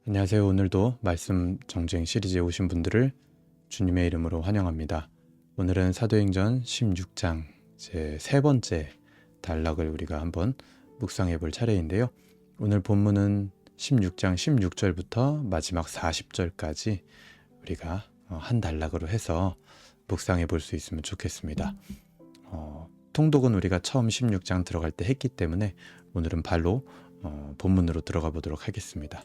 안녕하세요. 오늘도 말씀 정주행 시리즈에 오신 분들을 주님의 이름으로 환영합니다. 오늘은 사도행전 16장 제 세 번째 단락을 우리가 한번 묵상해 볼 차례인데요. 오늘 본문은 16장 16절부터 마지막 40절까지 우리가 한 단락으로 해서 묵상해 볼 수 있으면 좋겠습니다. 통독은 우리가 처음 16장 들어갈 때 했기 때문에 오늘은 발로 본문으로 들어가 보도록 하겠습니다.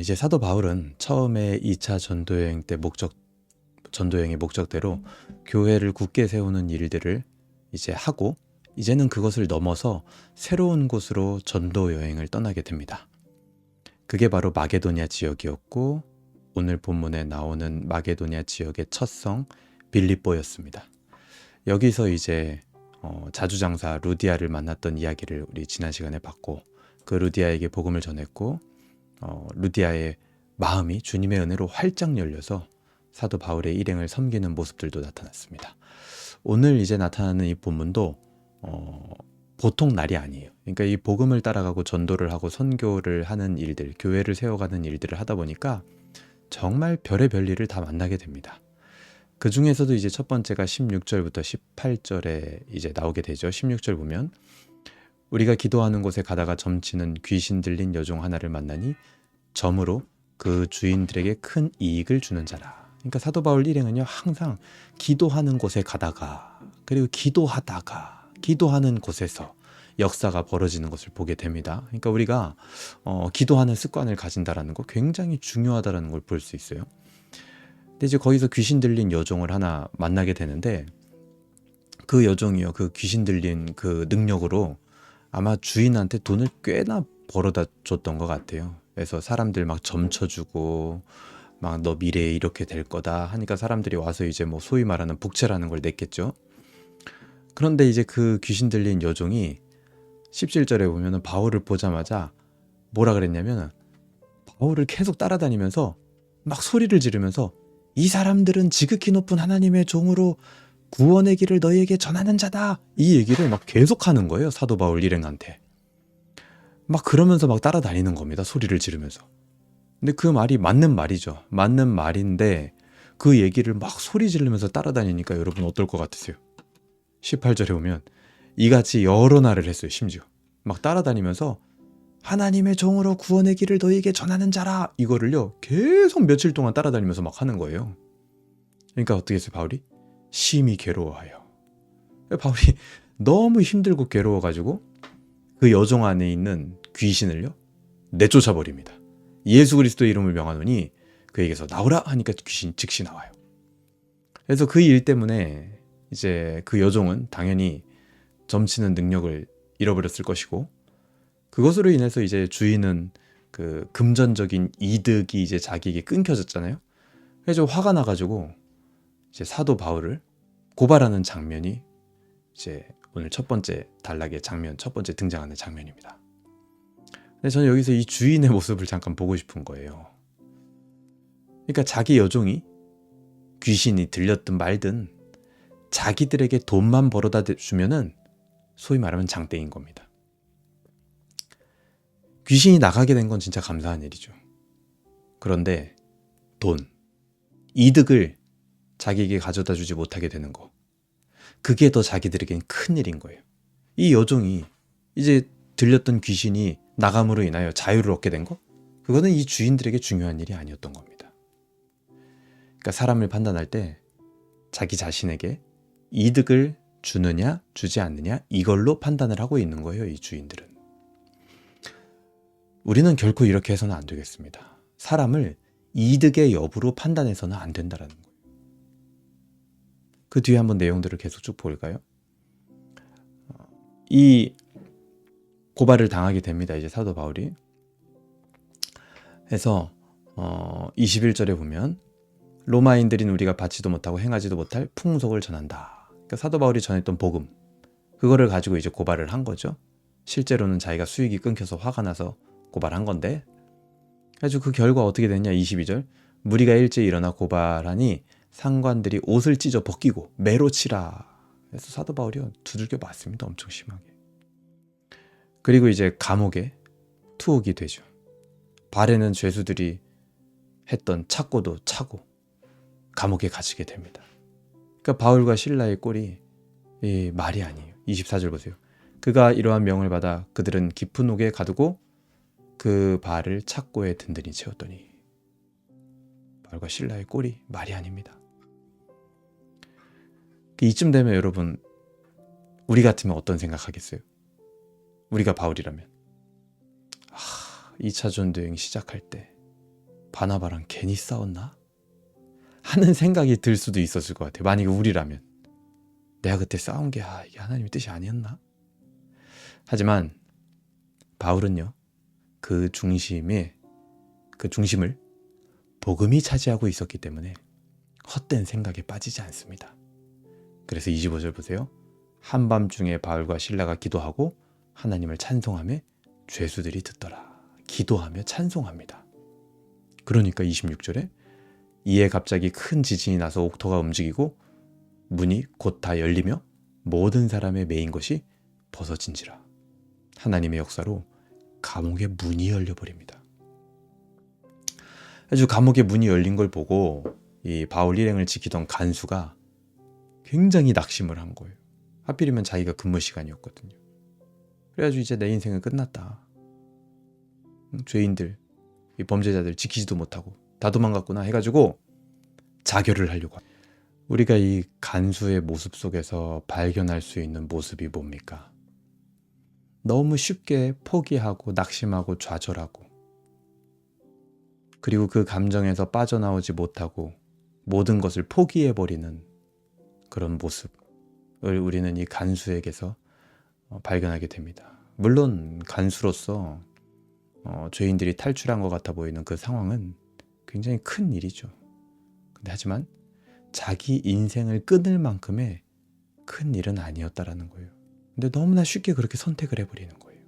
이제 사도 바울은 처음에 2차 전도여행 때 전도여행의 목적대로 교회를 굳게 세우는 일들을 이제 하고, 이제는 그것을 넘어서 새로운 곳으로 전도 여행을 떠나게 됩니다. 그게 바로 마게도냐 지역이었고, 오늘 본문에 나오는 마게도냐 지역의 첫 성 빌립보였습니다. 여기서 이제 자주장사 루디아를 만났던 이야기를 우리 지난 시간에 봤고, 그 루디아에게 복음을 전했고, 루디아의 마음이 주님의 은혜로 활짝 열려서 사도 바울의 일행을 섬기는 모습들도 나타났습니다. 오늘 이제 나타나는 이 본문도 보통 날이 아니에요. 그러니까 이 복음을 따라가고 전도를 하고 선교를 하는 일들, 교회를 세워가는 일들을 하다 보니까 정말 별의별 일을 다 만나게 됩니다. 그 중에서도 이제 첫 번째가 16절부터 18절에 이제 나오게 되죠. 16절 보면 우리가 기도하는 곳에 가다가 점치는 귀신 들린 여종 하나를 만나니 점으로 그 주인들에게 큰 이익을 주는 자라. 그러니까 사도 바울 일행은요, 항상 기도하는 곳에 가다가, 그리고 기도하는 곳에서 역사가 벌어지는 것을 보게 됩니다. 그러니까 우리가 기도하는 습관을 가진다라는 거 굉장히 중요하다라는 걸 볼 수 있어요. 근데 이제 거기서 귀신 들린 여종을 하나 만나게 되는데, 그 여종이요, 그 귀신 들린 그 능력으로 아마 주인한테 돈을 꽤나 벌어다 줬던 것 같아요. 그래서 사람들 막 점쳐주고 막 너 미래에 이렇게 될 거다 하니까 사람들이 와서 이제 뭐 소위 말하는 복채라는 걸 냈겠죠. 그런데 이제 그 귀신 들린 여종이 17절에 보면은 바울을 보자마자 뭐라 그랬냐면, 바울을 계속 따라다니면서 막 소리를 지르면서 이 사람들은 지극히 높은 하나님의 종으로 구원의 길을 너희에게 전하는 자다, 이 얘기를 막 계속하는 거예요. 사도 바울 일행한테 막 그러면서 막 따라다니는 겁니다. 소리를 지르면서. 근데 그 말이 맞는 말이죠. 맞는 말인데 그 얘기를 막 소리 지르면서 따라다니니까 여러분 어떨 것 같으세요? 18절에 오면 이같이 여러 날을 했어요. 심지어 막 따라다니면서 하나님의 종으로 구원의 길을 너희에게 전하는 자라, 이거를요 계속 며칠 동안 따라다니면서 막 하는 거예요. 그러니까 어떻게 했어요? 바울이 심히 괴로워하여, 바울이 너무 힘들고 괴로워가지고 그 여종 안에 있는 귀신을요 내쫓아 버립니다. 예수 그리스도의 이름을 명하노니 그에게서 나오라 하니까 귀신 즉시 나와요. 그래서 그 일 때문에 이제 그 여종은 당연히 점치는 능력을 잃어버렸을 것이고, 그것으로 인해서 이제 주인은 그 금전적인 이득이 이제 자기에게 끊겨졌잖아요. 그래서 화가 나가지고 이제 사도 바울을 고발하는 장면이 이제 오늘 첫 번째 단락의 장면, 첫 번째 등장하는 장면입니다. 근데 저는 여기서 이 주인의 모습을 잠깐 보고 싶은 거예요. 그러니까 자기 여종이 귀신이 들렸든 말든 자기들에게 돈만 벌어다 주면은 소위 말하면 장땡인 겁니다. 귀신이 나가게 된 건 진짜 감사한 일이죠. 그런데 돈, 이득을 자기에게 가져다 주지 못하게 되는 거, 그게 더 자기들에겐 큰 일인 거예요. 이 여종이 이제 들렸던 귀신이 나감으로 인하여 자유를 얻게 된 거, 그거는 이 주인들에게 중요한 일이 아니었던 겁니다. 그러니까 사람을 판단할 때 자기 자신에게 이득을 주느냐 주지 않느냐 이걸로 판단을 하고 있는 거예요. 이 주인들은. 우리는 결코 이렇게 해서는 안 되겠습니다. 사람을 이득의 여부로 판단해서는 안 된다라는 거예요. 그 뒤에 한번 내용들을 계속 쭉 볼까요? 이 고발을 당하게 됩니다. 이제 사도 바울이. 해서 21절에 보면 로마인들인 우리가 받지도 못하고 행하지도 못할 풍속을 전한다. 그러니까 사도 바울이 전했던 복음, 그거를 가지고 이제 고발을 한 거죠. 실제로는 자기가 수익이 끊겨서 화가 나서 고발한 건데, 그래서 그 결과 어떻게 됐냐. 22절, 무리가 일제히 일어나 고발하니 상관들이 옷을 찢어 벗기고 매로 치라. 그래서 사도 바울이 두들겨 맞습니다. 엄청 심하게. 그리고 이제 감옥에 투옥이 되죠. 발에는 죄수들이 했던 착고도 차고 감옥에 갇히게 됩니다. 그러니까 바울과 실라의 꼴이 말이 아니에요. 24절 보세요. 그가 이러한 명을 받아 그들은 깊은 옥에 가두고 그 발을 착고에 든든히 채웠더니. 바울과 실라의 꼴이 말이 아닙니다. 이쯤 되면 여러분, 우리 같으면 어떤 생각하겠어요? 우리가 바울이라면 2차 전도여행 시작할 때 바나바랑 괜히 싸웠나? 하는 생각이 들 수도 있었을 것 같아요. 만약에 우리라면 내가 그때 싸운 게 이게 하나님의 뜻이 아니었나? 하지만 바울은요, 그 중심을 복음이 차지하고 있었기 때문에 헛된 생각에 빠지지 않습니다. 그래서 25절 보세요. 한밤중에 바울과 실라가 기도하고 하나님을 찬송하며 죄수들이 듣더라. 기도하며 찬송합니다. 그러니까 26절에 이에 갑자기 큰 지진이 나서 옥토가 움직이고 문이 곧 다 열리며 모든 사람의 매인 것이 벗어진지라. 하나님의 역사로 감옥의 문이 열려버립니다. 아주 감옥의 문이 열린 걸 보고 이 바울 일행을 지키던 간수가 굉장히 낙심을 한 거예요. 하필이면 자기가 근무 시간이었거든요. 그래가지고 이제 내 인생은 끝났다. 죄인들, 이 범죄자들 지키지도 못하고 다 도망갔구나 해가지고 자결을 하려고 합니다. 우리가 이 간수의 모습 속에서 발견할 수 있는 모습이 뭡니까? 너무 쉽게 포기하고 낙심하고 좌절하고, 그리고 그 감정에서 빠져나오지 못하고 모든 것을 포기해버리는 그런 모습을 우리는 이 간수에게서 발견하게 됩니다. 물론 간수로서 죄인들이 탈출한 것 같아 보이는 그 상황은 굉장히 큰 일이죠. 근데 하지만 자기 인생을 끊을 만큼의 큰 일은 아니었다라는 거예요. 근데 너무나 쉽게 그렇게 선택을 해버리는 거예요.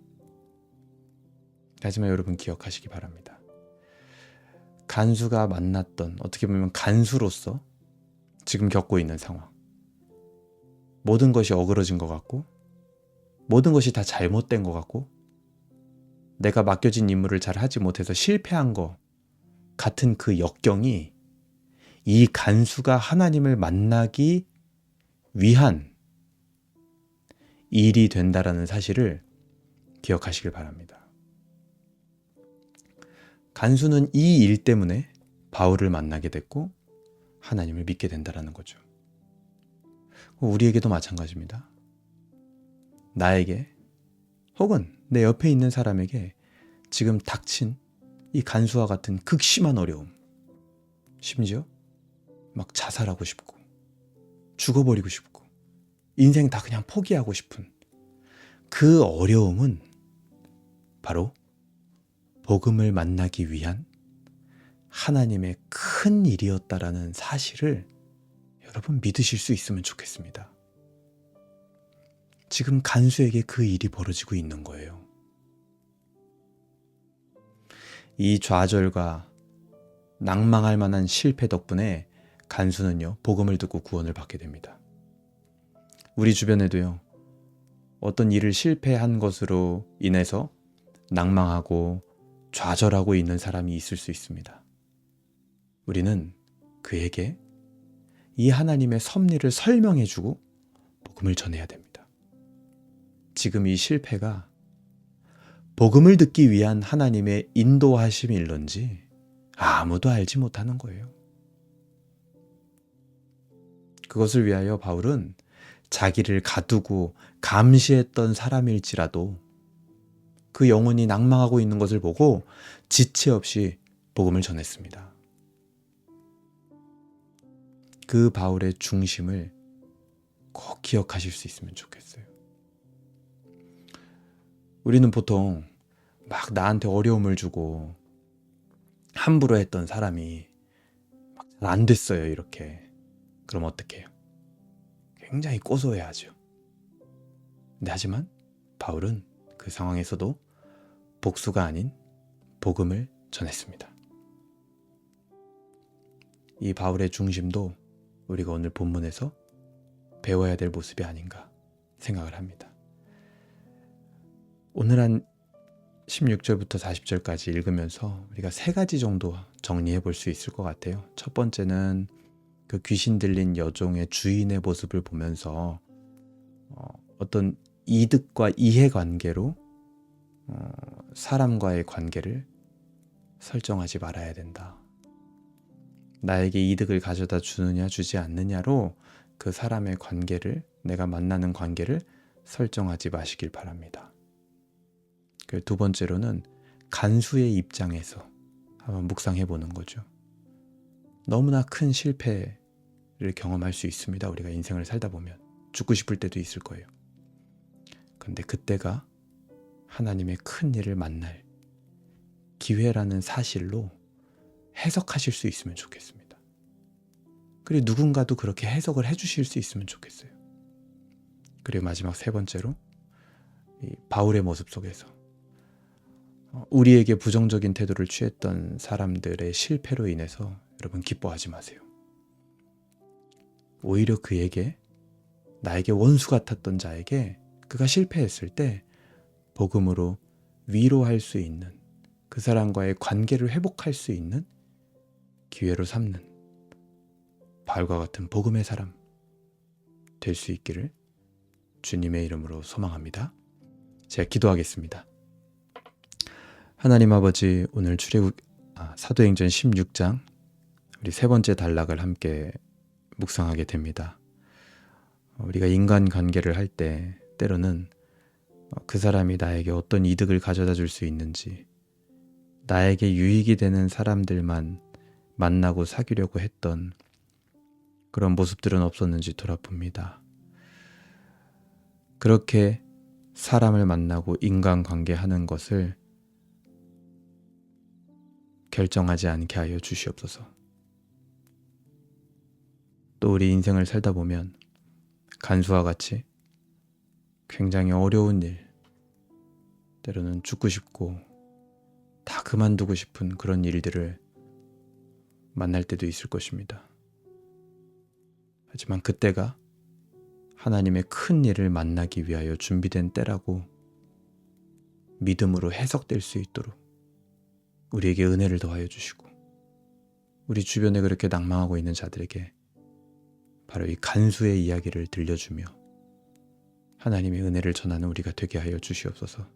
하지만 여러분 기억하시기 바랍니다. 간수가 만났던, 어떻게 보면 간수로서 지금 겪고 있는 상황, 모든 것이 어그러진 것 같고 모든 것이 다 잘못된 것 같고 내가 맡겨진 임무를 잘 하지 못해서 실패한 것 같은 그 역경이 이 간수가 하나님을 만나기 위한 일이 된다라는 사실을 기억하시길 바랍니다. 간수는 이 일 때문에 바울을 만나게 됐고 하나님을 믿게 된다라는 거죠. 우리에게도 마찬가지입니다. 나에게 혹은 내 옆에 있는 사람에게 지금 닥친 이 간수와 같은 극심한 어려움, 심지어 막 자살하고 싶고 죽어버리고 싶고 인생 다 그냥 포기하고 싶은 그 어려움은 바로 복음을 만나기 위한 하나님의 큰 일이었다라는 사실을 여러분 믿으실 수 있으면 좋겠습니다. 지금 간수에게 그 일이 벌어지고 있는 거예요. 이 좌절과 낭망할 만한 실패 덕분에 간수는요, 복음을 듣고 구원을 받게 됩니다. 우리 주변에도요, 어떤 일을 실패한 것으로 인해서 낭망하고 좌절하고 있는 사람이 있을 수 있습니다. 우리는 그에게 이 하나님의 섭리를 설명해주고 복음을 전해야 됩니다. 지금 이 실패가 복음을 듣기 위한 하나님의 인도하심일런지 아무도 알지 못하는 거예요. 그것을 위하여 바울은 자기를 가두고 감시했던 사람일지라도 그 영혼이 낭망하고 있는 것을 보고 지체 없이 복음을 전했습니다. 그 바울의 중심을 꼭 기억하실 수 있으면 좋겠어요. 우리는 보통 막 나한테 어려움을 주고 함부로 했던 사람이 막 안 됐어요, 이렇게. 그럼 어떡해요? 굉장히 고소해하죠. 근데 하지만 바울은 그 상황에서도 복수가 아닌 복음을 전했습니다. 이 바울의 중심도 우리가 오늘 본문에서 배워야 될 모습이 아닌가 생각을 합니다. 오늘 한 16절부터 40절까지 읽으면서 우리가 세 가지 정도 정리해 볼 수 있을 것 같아요. 첫 번째는 그 귀신 들린 여종의 주인의 모습을 보면서 어떤 이득과 이해관계로 사람과의 관계를 설정하지 말아야 된다. 나에게 이득을 가져다 주느냐 주지 않느냐로 그 사람의 관계를, 내가 만나는 관계를 설정하지 마시길 바랍니다. 그 두 번째로는 간수의 입장에서 한번 묵상해 보는 거죠. 너무나 큰 실패를 경험할 수 있습니다. 우리가 인생을 살다 보면 죽고 싶을 때도 있을 거예요. 근데 그때가 하나님의 큰 일을 만날 기회라는 사실로 해석하실 수 있으면 좋겠습니다. 그리고 누군가도 그렇게 해석을 해주실 수 있으면 좋겠어요. 그리고 마지막 세 번째로 이 바울의 모습 속에서 우리에게 부정적인 태도를 취했던 사람들의 실패로 인해서 여러분 기뻐하지 마세요. 오히려 그에게, 나에게 원수 같았던 자에게 그가 실패했을 때 복음으로 위로할 수 있는, 그 사람과의 관계를 회복할 수 있는 기회로 삼는 바울과 같은 복음의 사람 될 수 있기를 주님의 이름으로 소망합니다. 제가 기도하겠습니다. 하나님 아버지, 오늘 사도행전 16장 우리 세 번째 단락을 함께 묵상하게 됩니다. 우리가 인간관계를 할 때 때로는 그 사람이 나에게 어떤 이득을 가져다 줄 수 있는지, 나에게 유익이 되는 사람들만 만나고 사귀려고 했던 그런 모습들은 없었는지 돌아봅니다. 그렇게 사람을 만나고 인간관계하는 것을 결정하지 않게 하여 주시옵소서. 또 우리 인생을 살다 보면 간수와 같이 굉장히 어려운 일, 때로는 죽고 싶고 다 그만두고 싶은 그런 일들을 만날 때도 있을 것입니다. 하지만 그때가 하나님의 큰 일을 만나기 위하여 준비된 때라고 믿음으로 해석될 수 있도록 우리에게 은혜를 더하여 주시고, 우리 주변에 그렇게 낭망하고 있는 자들에게 바로 이 간수의 이야기를 들려주며 하나님의 은혜를 전하는 우리가 되게 하여 주시옵소서.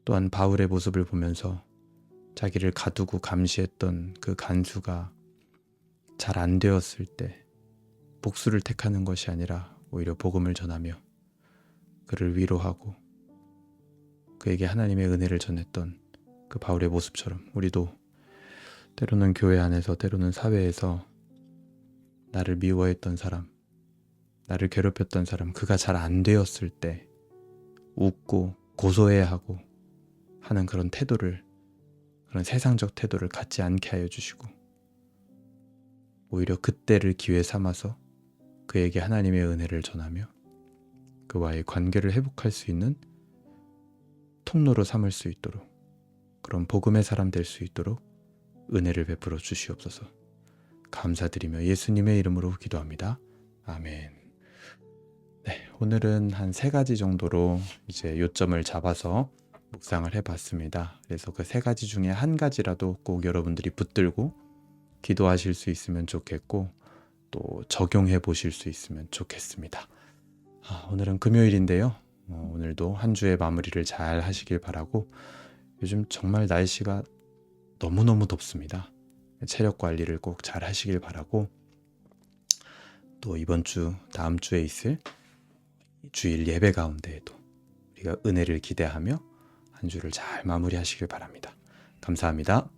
또한 바울의 모습을 보면서 자기를 가두고 감시했던 그 간수가 잘 안 되었을 때 복수를 택하는 것이 아니라 오히려 복음을 전하며 그를 위로하고 그에게 하나님의 은혜를 전했던 그 바울의 모습처럼 우리도 때로는 교회 안에서, 때로는 사회에서 나를 미워했던 사람, 나를 괴롭혔던 사람, 그가 잘 안 되었을 때 웃고 고소해야 하고 하는 그런 태도를, 그런 세상적 태도를 갖지 않게 하여 주시고, 오히려 그때를 기회 삼아서 그에게 하나님의 은혜를 전하며 그와의 관계를 회복할 수 있는 통로로 삼을 수 있도록, 그런 복음의 사람 될 수 있도록 은혜를 베풀어 주시옵소서. 감사드리며 예수님의 이름으로 기도합니다. 아멘. 네, 오늘은 한 3가지 정도로 이제 요점을 잡아서 묵상을 해봤습니다. 그래서 그 3가지 중에 한 가지라도 꼭 여러분들이 붙들고 기도하실 수 있으면 좋겠고, 또 적용해 보실 수 있으면 좋겠습니다. 오늘은 금요일인데요. 오늘도 한 주의 마무리를 잘 하시길 바라고, 요즘 정말 날씨가 너무너무 덥습니다. 체력 관리를 꼭 잘 하시길 바라고, 또 이번 주, 다음 주에 있을 주일 예배 가운데에도 우리가 은혜를 기대하며 한 주를 잘 마무리하시길 바랍니다. 감사합니다.